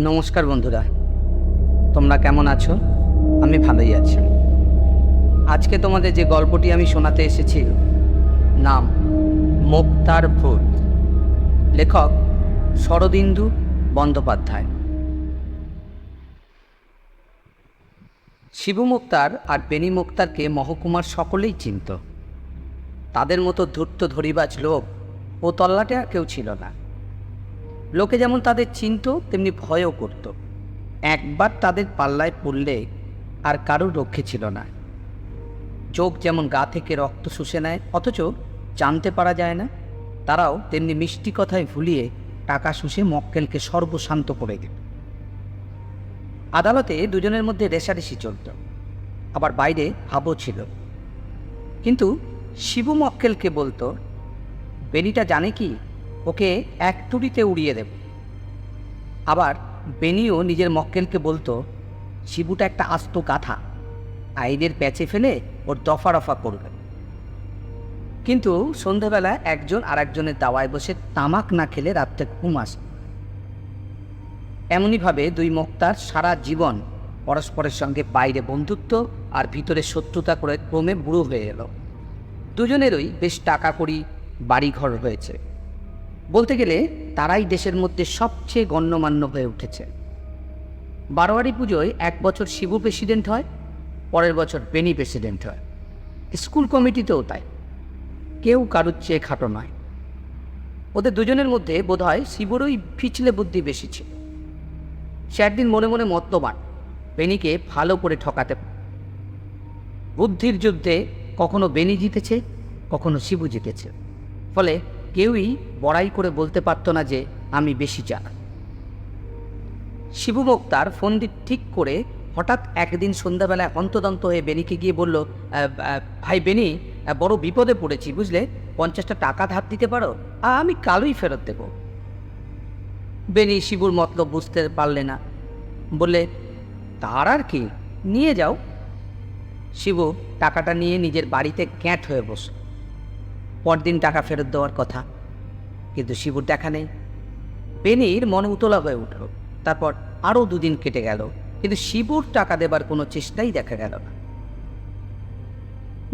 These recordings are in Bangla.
নমস্কার বন্ধুরা, তোমরা কেমন আছো? আমি ভালোই আছি। আজকে তোমাদের যে গল্পটি আমি শোনাতে এসেছি, নাম মুক্তার ভূত। লেখক শরদিন্দু বন্দ্যোপাধ্যায়। শিবু মুক্তার আর বেনি মুক্তারকে মহকুমার সকলেই চিনত। তাদের মতো ধূর্ত ধরিবাজ লোক ও তল্লাটে আর কেউ ছিল না। লোকে যেমন তাদের চিনত, তেমনি ভয়ও করত। একবার তাদের পাল্লায় পড়লে আর কারোর রক্ষে ছিল না। চোখ যেমন গা থেকে রক্ত শুষে নেয়, অথচ জানতে পারা যায় না, তারাও তেমনি মিষ্টি কথায় ভুলিয়ে টাকা শুষে মক্কেলকে সর্বশান্ত করে দিত। আদালতে দুজনের মধ্যে রেষারেষি চলত, আবার বাইরে ভাবও ছিল। কিন্তু শিবু মক্কেলকে বলতো, বেনিটা জানে কি, ওকে এক তুড়িতে উড়িয়ে দেব। আবার বেনিও নিজের মক্কেলকে বলতো, শিবুটা একটা আস্ত গাধা, আইনের প্যাচে ফেলে ওর দফা রফা করবে। কিন্তু সন্ধ্যাবেলা একজন আর একজনের দাওয়ায় বসে তামাক না খেলে রাত্রে ঘুম আসে। এমনইভাবে দুই মুক্তার সারা জীবন পরস্পরের সঙ্গে বাইরে বন্ধুত্ব আর ভিতরে শত্রুতা করে ক্রমে বুড়ো হয়ে এলো। দুজনেরই বেশ টাকা কড়ি, বাড়িঘর হয়েছে। বলতে গেলে তারাই দেশের মধ্যে সবচেয়ে গণ্যমান্য হয়ে উঠেছে। বারোয়ারি পুজোয় এক বছর শিবু প্রেসিডেন্ট হয়, পরের বছর বেনি প্রেসিডেন্ট হয়। স্কুল কমিটিতেও তাই, কেউ কারুর চেয়ে খাটো নয়। ওদের দুজনের মধ্যে বোধহয় শিবুরই ফিচলে বুদ্ধি বেশি ছিল। সে একদিন মনে মনে মতবান, বেনিকে ভালো করে ঠকাতে। বুদ্ধির যুদ্ধে কখনো বেনি জিতেছে, কখনো শিবু জিতেছে। ফলে কেউই বড়াই করে বলতে পারত না যে আমি বেশি চালাক। শিবু মুক্তার ফোন ঠিক করে হঠাৎ একদিন সন্ধ্যাবেলায় হন্তদন্ত হয়ে বেনিকে গিয়ে বলল, ভাই বেনি, বড় বিপদে পড়েছি বুঝলে, 50টা টাকা ধার দিতে পারো? আমি কালই ফেরত দেব। বেনি শিবুর মতলব বুঝতে পারলে না, বললে, তার আর কি, নিয়ে যাও। শিবু টাকাটা নিয়ে নিজের বাড়িতে গ্যাঁট হয়ে বসল। পরদিন টাকা ফেরত দেওয়ার কথা, কিন্তু শিবুর দেখা নেই। বেনির মনে উতলা হয়ে উঠল। তারপর আরও দুদিন কেটে গেল, কিন্তু শিবুর টাকা দেবার কোনো চেষ্টাই দেখা গেল না।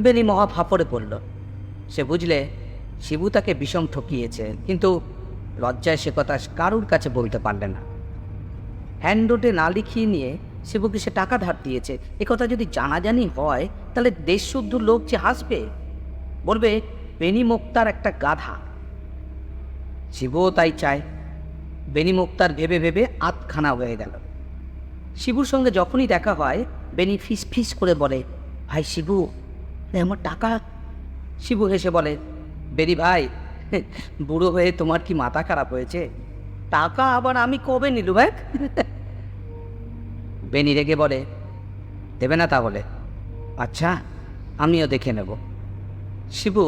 বেনি মহা ফাঁপড়ে পড়ল। সে বুঝলে শিবু তাকে বিষম ঠকিয়েছে, কিন্তু লজ্জায় সে কথা কারুর কাছে বলতে পারলে না। হ্যান্ডনোটে না লিখিয়ে নিয়ে শিবুকে সে টাকা ধার দিয়েছে, একথা যদি জানাজানি হয় তাহলে দেশ শুদ্ধ লোক যে হাসবে, বলবে বেনি মুক্তার একটা গাধা। শিবুও তাই চায়। বেনি মুক্তার ভেবে ভেবে আধখানা হয়ে গেল। শিবুর সঙ্গে যখনই দেখা হয় বেনি ফিস ফিস করে বলে, ভাই শিবু, আমার টাকা। শিবু হেসে বলে, বেনি ভাই, বুড়ো হয়ে তোমার কি মাথা খারাপ হয়েছে? টাকা আবার আমি কবে নিলু ভাই? বেনি রেগে বলে, দেবে না তাহলে? আচ্ছা, আমিও দেখে নেব। শিবু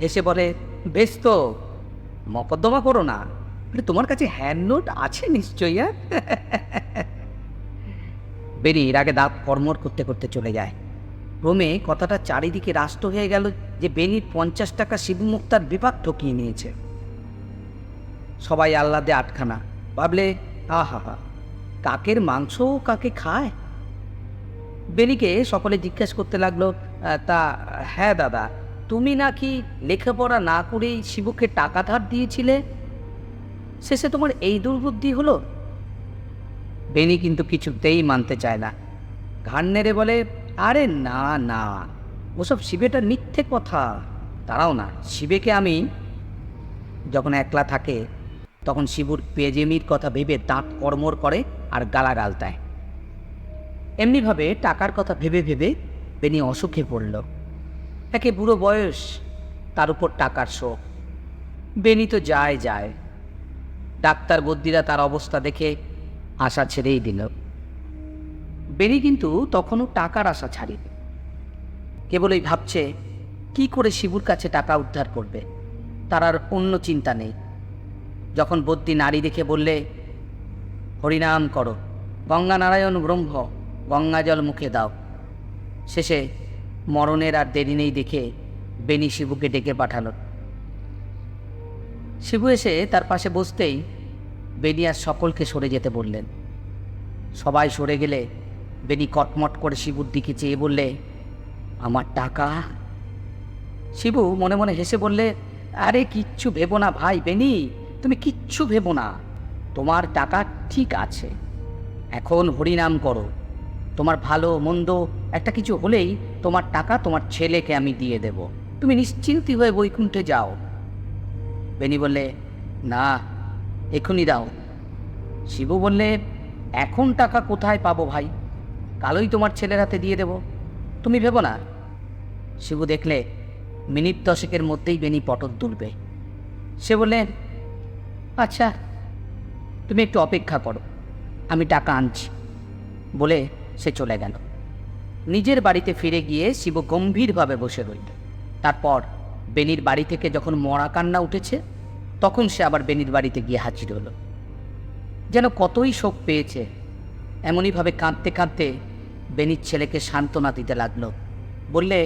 হেসে বলে, বেশ তো, মকদ্দমা করো না, তোমার কাছে হ্যান্ডনোট আছে নিশ্চয়ই। বেনি রাগে দাঁত কর্মর করতে করতে চলে যায়। ক্রমে কথাটা চারিদিকে রাষ্ট্র হয়ে গেল যে বেনির 50 টাকা শিবু মুক্তার বিপাক ঠকিয়ে নিয়েছে। সবাই আহ্লাদে আটখানা, ভাবলে, আহা হা, কাকের মাংস কাকে খায়। বেনিকে সকলে জিজ্ঞাসা করতে লাগলো, তা হ্যাঁ দাদা, তুমি নাকি লেখাপড়া না করেই শিবুকে টাকা ধার দিয়েছিলে, শেষে তোমার এই দুর্বুদ্ধি হলো? বেনি কিন্তু কিছুতেই মানতে চায় না। ঘাড় নেড়ে বলে, আরে না না, ওসব শিবেটার মিথ্যে কথা। তারাও না, শিবেকে আমি যখন একলা থাকে তখন শিবুর পেজেমির কথা ভেবে দাঁত কর্মর করে আর গালাগাল দেয়। এমনিভাবে টাকার কথা ভেবে ভেবে বেনি অসুখে পড়ল। একে বুড়ো বয়স, তার উপর টাকার শোক। বেনি তো যায় যায়। ডাক্তার বদ্যিরা তার অবস্থা দেখে আশা ছেড়েই দিল। বেনি কিন্তু তখনও টাকার আশা ছাড়িনি। কেবলই ভাবছে কি করে শিবুর কাছে টাকা উদ্ধার করবে, তার আর অন্য চিন্তা নেই। যখন বদ্যি নারী দেখে বললে, হরিনাম করো, গঙ্গা নারায়ণ ব্রহ্ম, গঙ্গা জল মুখে দাও, শেষে মরণের আর দেরি নেই দেখে বেনি শিবুকে ডেকে পাঠালো। শিবু এসে তার পাশে বসতেই বেনি আর সকলকে সরে যেতে বললেন। সবাই সরে গেলে বেনি কটমট করে শিবুর দিকে চেয়ে বললে, আমার টাকা? শিবু মনে মনে হেসে বললে, আরে কিচ্ছু ভেবো না ভাই বেনি, তুমি কিচ্ছু ভেবো না, তোমার টাকা ঠিক আছে। এখন হরিনাম করো, তোমার ভালো মন্দ একটা কিছু হলেই তোমার টাকা তোমার ছেলেকে আমি দিয়ে দেব, তুমি নিশ্চিন্তি হয়ে বৈকুণ্ঠে যাও। বেনি বললে, না, এখনই দাও। শিবু বললে, এখন টাকা কোথায় পাবো ভাই, কালই তোমার ছেলের হাতে দিয়ে দেব, তুমি ভেবো না। শিবু দেখলে মিনিট 10 মধ্যেই বেনি পটল তুলবে। সে বললেন, আচ্ছা তুমি একটু অপেক্ষা করো, আমি টাকা আনছি, বলে সে চলে গেল। নিজের বাড়িতে ফিরে গিয়ে শিবু গম্ভীরভাবে বসে রইল। তারপর বেনির বাড়ি থেকে যখন মরা কান্না উঠেছে, তখন সে আবার বেনির বাড়িতে গিয়ে হাজির হলো। যেন কতই শোক পেয়েছে। এমনইভাবে কাঁদতে কাঁদতে বেনির ছেলেকে সান্ত্বনা দিতে লাগলো। বললে,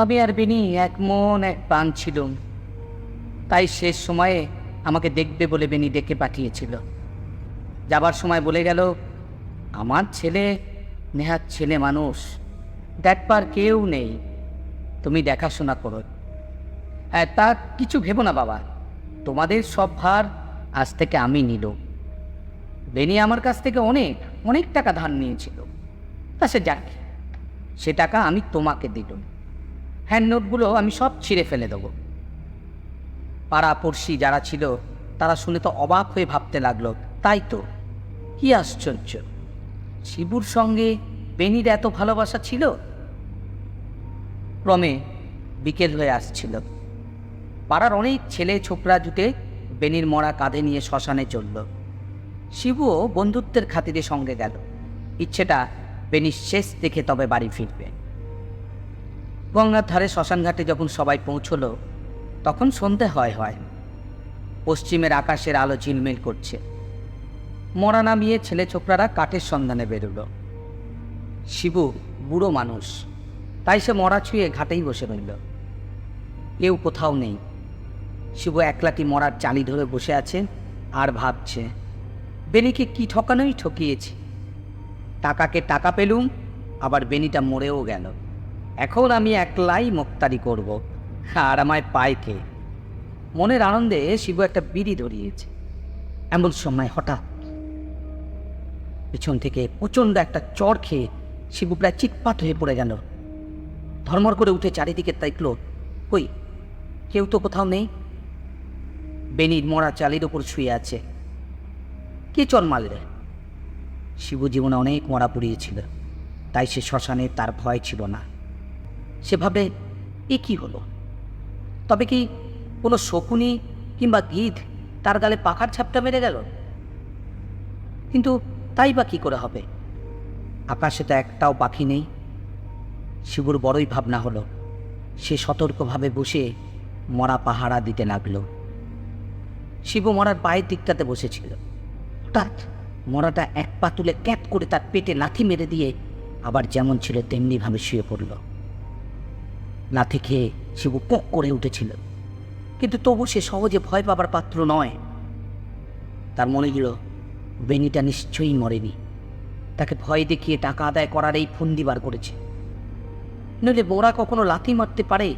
আমি আর বেনি এক মন এক প্রাণ ছিলুম, তাই শেষ সময়ে আমাকে দেখবে বলে বেনি ডেকে পাঠিয়েছিল। যাবার সময় বলে গেল, আমার ছেলে নেহাত ছেলে মানুষ, দেখবার কেউ নেই, তুমি দেখাশোনা করো। হ্যাঁ, তা কিছু ভেবো না বাবা, তোমাদের সব ভার আজ থেকে আমি নিল। বেনি আমার কাছ থেকে অনেক অনেক টাকা ধার নিয়েছিল, তা সে যাক, সে টাকা আমি তোমাকে দিল। হ্যান্ড নোটগুলো আমি সব ছিঁড়ে ফেলে দেবো। পাড়া পড়শি যারা ছিল তারা শুনে তো অবাক হয়ে ভাবতে লাগলো, তাই তো, কি আশ্চর্য, শিবুর সঙ্গে বেনির এত ভালোবাসা ছিল। ক্রমে বিকেল হয়ে আসছিল। পাড়ার অনেক ছেলে ছোকরা জুটে বেনির মরা কাঁধে নিয়ে শ্মশানে চলল। শিবুও বন্ধুত্বের খাতিরে সঙ্গে গেল, ইচ্ছেটা বেনির শেষ দেখে তবে বাড়ি ফিরবে। গঙ্গার ধারে শ্মশানঘাটে যখন সবাই পৌঁছল, তখন সন্ধে হয়। পশ্চিমের আকাশের আলো ঝিলমিল করছে। মরা নামিয়ে ছেলে ছোকরারা কাঠের সন্ধানে বেরোল। শিবু বুড়ো মানুষ, তাই সে মরা ছুঁয়ে ঘাটেই বসে রইল। কেউ কোথাও নেই। শিবু একলাটি মরার চালি ধরে বসে আছে আর ভাবছে, বেনিকে কি ঠকানোই ঠকিয়েছি। টাকাকে টাকা পেলুম, আবার বেনিটা মরেও গেল। এখন আমি একলাই মুক্তারি করব, আর আমায় পায় কে? মনের আনন্দে শিবু একটা বিড়ি ধরিয়েছে। এমন সময় হঠাৎ পিছন থেকে প্রচণ্ড একটা চড় খেয়ে শিবু প্রায় চিৎপাত হয়ে পড়ে গেল। ধর্মর করে উঠে চারিদিকে তাইকল, কই, কেউ তো কোথাও নেই। বেনির মরা চালির ওপর শুয়ে আছে। কে চর মারলে? শিবু জীবনে অনেক মরা পুড়িয়েছিল, তাই সে শ্মশানে তার ভয় ছিল না। সে ভাবে, এ কি হলো? তবে কি কোনো শকুনি কিংবা গিধ তার গালে পাখার ছাপটা মেরে গেল? কিন্তু তাই বা কি করে হবে? আকাশে তো একটাও পাখি নেই। শিবুর বড়ই ভাবনা হলো। সে সতর্কভাবে বসে মরা পাহারা দিতে লাগল। শিবু মরার পায়ের দিকটাতে বসেছিল। হঠাৎ মরাটা এক পা তুলে ক্যাপ করে তার পেটে লাথি মেরে দিয়ে আবার যেমন ছিল তেমনিভাবে শুয়ে পড়ল। লাথি খেয়ে শিবু পোক করে উঠেছিল, কিন্তু তবু সে সহজে ভয় পাবার পাত্র নয়। তার মনে হল বেনিটা নিশ্চয়ই মরেনি, তাকে ভয় দেখিয়ে টাকা আদায় করার এই ফন্দি বার করেছে, নইলে মোরা কখনো লাথি মারতে পারে?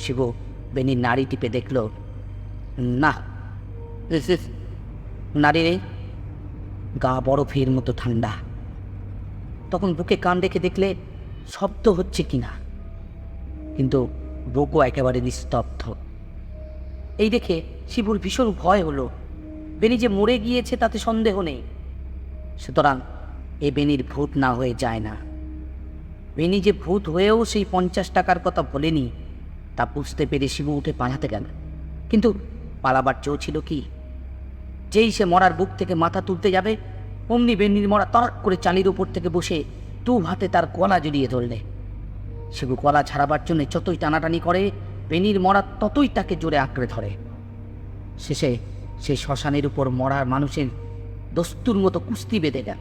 শিবু বেনির নাড়ি টিপে দেখল, না, নারী নেই, গা বরফের মতো ঠান্ডা। তখন বুকে কান রেখে দেখলে শব্দ হচ্ছে কিনা, কিন্তু বুকও একেবারে নিস্তব্ধ। এই দেখে শিবুর ভীষণ ভয় হলো। বেনি যে মরে গিয়েছে তাতে সন্দেহ নেই, সুতরাং এ বেনির ভূত না হয়ে যায় না। বেনি যে ভূত হয়েও সেই 50 টাকার কথা বলেনি, তা বুঝতে পেরে শিবু উঠে পালাতে গেল। কিন্তু পালাবার জো ছিল কি? যেই সে মরার বুক থেকে মাথা তুলতে যাবে, অমনি বেনির মরা তরক করে চালির উপর থেকে বসে 2 হাতে তার গলা জড়িয়ে ধরলে। শিবু গলা ছাড়াবার জন্য যতই টানাটানি করে, বেনির মরা ততই তাকে জোরে আঁকড়ে ধরে। শেষে সে শ্মশানের উপর মরার মানুষের দস্তুর মতো কুস্তি বেঁধে গেল।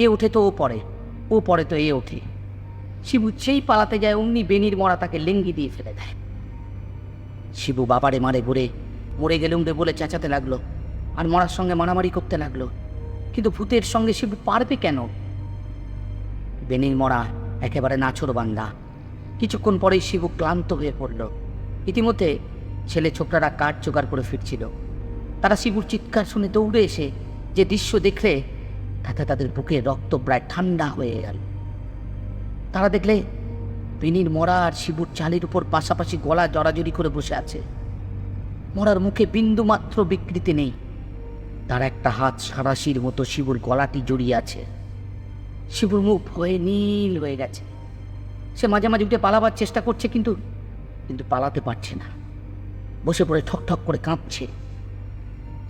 এ ওঠে তো ও পড়ে, ও পড়ে তো এ ওঠে। শিবু সেই পালাতে যায়, অমনি বেনির মরা তাকে লেঙ্গি দিয়ে ফেলে দেয়। শিবু বাবারে মারে ঘুরে মরে গেলুম রে বলে চেঁচাতে লাগলো, আর মরার সঙ্গে মারামারি করতে লাগলো। কিন্তু ভূতের সঙ্গে শিবু পারবে কেন? বেনির মরা একেবারে নাছোড়বান্দা। কিছুক্ষণ পরেই শিবু ক্লান্ত হয়ে পড়ল। ইতিমধ্যে ছেলে ছোকরারা কাঠ জোগাড় করে ফিরছিল। তারা শিবুর চিৎকার শুনে দৌড়ে এসে যে দৃশ্য দেখলে তাতে তাদের বুকে রক্ত প্রায় ঠান্ডা হয়ে গেল। তারা দেখলে বেনির মরা আর শিবুর চালের উপর পাশাপাশি গলা জড়াজড়ি করে বসে আছে। মরার মুখে বিন্দু মাত্র বিকৃতি নেই। তার একটা হাত সারাশির মতো শিবুর গলাটি জড়িয়ে আছে। শিবুর মুখ ভয়ে নীল হয়ে গেছে। সে মাঝে মাঝে উঠে পালাবার চেষ্টা করছে, কিন্তু কিন্তু পালাতে পারছে না। বসে পড়ে ঠক ঠক করে কাঁপছে।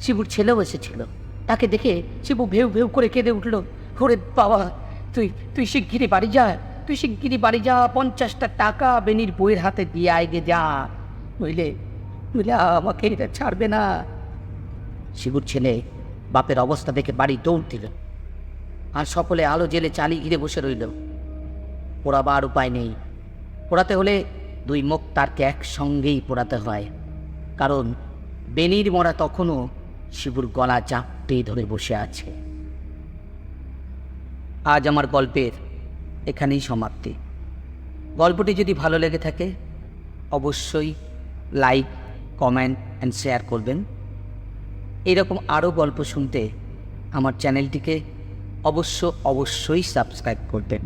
শিবুর ছেলেও এসেছিল। তাকে দেখে শিবু ভেউ ভেউ করে কেঁদে উঠল। ওরে বাবা, তুই তুই শিগগিরই বাড়ি যা, তুই শিগগিরই বাড়ি যা, 50টা টাকা বেনির বইয়ের হাতে দিয়ে আগে যা, নইলে নইলে আমাকে এটা ছাড়বে না। শিবুর ছেলে বাপের অবস্থা দেখে বাড়ি দৌড় দিল, আর সকলে আলো জেলে চালি ঘিরে বসে রইল। পোড়াবার উপায় নেই। পোড়াতে হলে 2 মোক্তারকে একসঙ্গেই পোড়াতে হয়, কারণ বেনির মরা তখনও শিবুর গলা চাপটে ধরে বসে আছে। আজ আমার গল্পের এখানেই সমাপ্তি। গল্পটি যদি ভালো লেগে থাকে অবশ্যই লাইক, কমেন্ট অ্যান্ড শেয়ার করবেন। এইরকম আরও গল্প শুনতে আমার চ্যানেলটিকে অবশ্যই সাবস্ক্রাইব করবেন।